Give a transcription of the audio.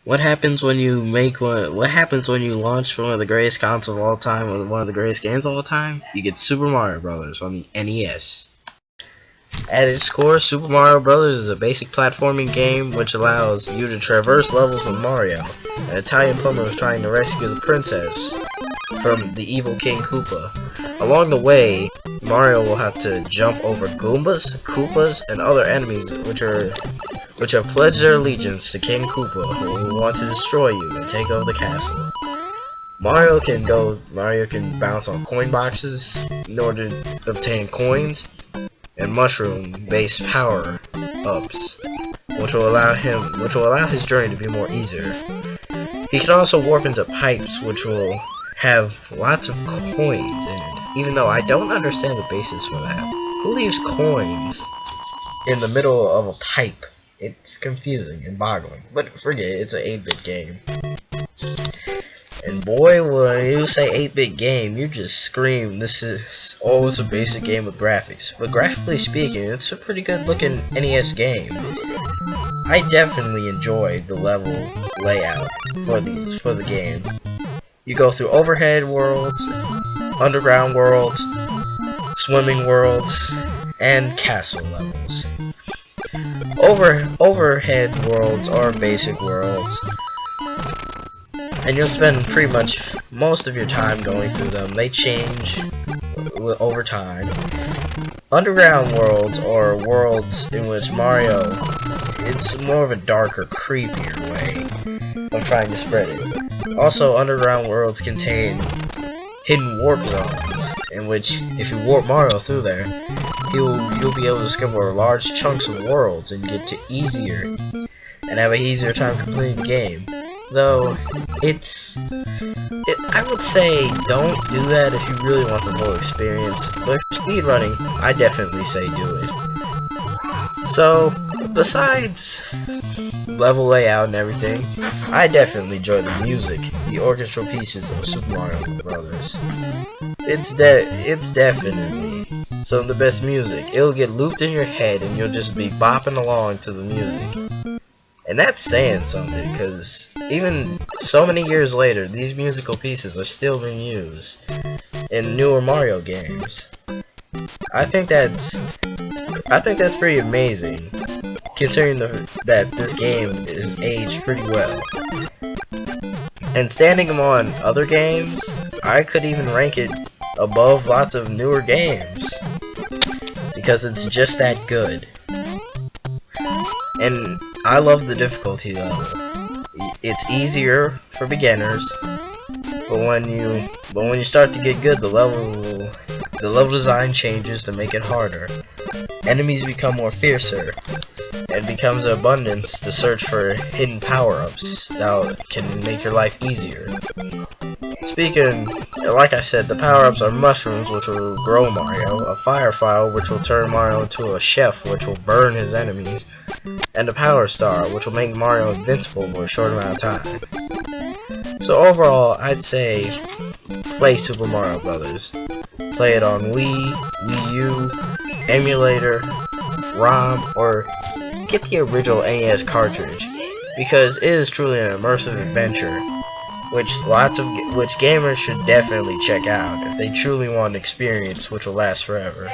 What happens when you make one? What happens when you launch one of the greatest consoles of all time, or one of the greatest games of all time? You get Super Mario Brothers on the NES. At its core, Super Mario Brothers is a basic platforming game which allows you to traverse levels with Mario. An Italian plumber is trying to rescue the princess from the evil King Koopa. Along the way, Mario will have to jump over Goombas, Koopas, and other enemies which have pledged their allegiance to King Koopa, who will want to destroy you and take over the castle. Mario can bounce on coin boxes in order to obtain coins and mushroom-based power-ups, which will allow his journey to be more easier. He can also warp into pipes, which will have lots of coins in it, even though I don't understand the basis for that. Who leaves coins in the middle of a pipe? It's confusing and boggling, but forget it, it's an 8-bit game. And boy, when you say 8-bit game, you just scream, it's a basic game with graphics. But graphically speaking, it's a pretty good looking NES game. I definitely enjoyed the level layout for the game. You go through overhead worlds, underground worlds, swimming worlds, and castle levels. Overhead worlds are basic worlds, and you'll spend pretty much most of your time going through them. They change over time. Underground worlds are worlds in which Mario, it's more of a darker, creepier way of trying to spread it. Also, underground worlds contain hidden warp zones, in which if you warp Mario through there, you'll be able to discover large chunks of worlds and get to easier and have an easier time completing the game. Though I would say don't do that if you really want the full experience. But if you're speedrunning, I definitely say do it. So besides level layout and everything, I definitely enjoy the music, the orchestral pieces of Super Mario Brothers. It's definitely some of the best music. It'll get looped in your head and you'll just be bopping along to the music. And that's saying something, because even so many years later, these musical pieces are still being used in newer Mario games. I think that's pretty amazing, considering that this game is aged pretty well. And standing them on other games, I could even rank it above lots of newer games, because it's just that good. And I love the difficulty level. It's easier for beginners, but when you start to get good, the level design changes to make it harder. Enemies become more fiercer, and becomes an abundance to search for hidden power-ups that can make your life easier. Speaking, like I said, the power-ups are mushrooms, which will grow Mario, a firefly, which will turn Mario into a chef, which will burn his enemies, and a power star, which will make Mario invincible for a short amount of time. So overall, I'd say play Super Mario Brothers. Play it on Wii, Wii U, emulator, ROM, or get the original NES cartridge, because it is truly an immersive adventure, which gamers should definitely check out if they truly want an experience which will last forever.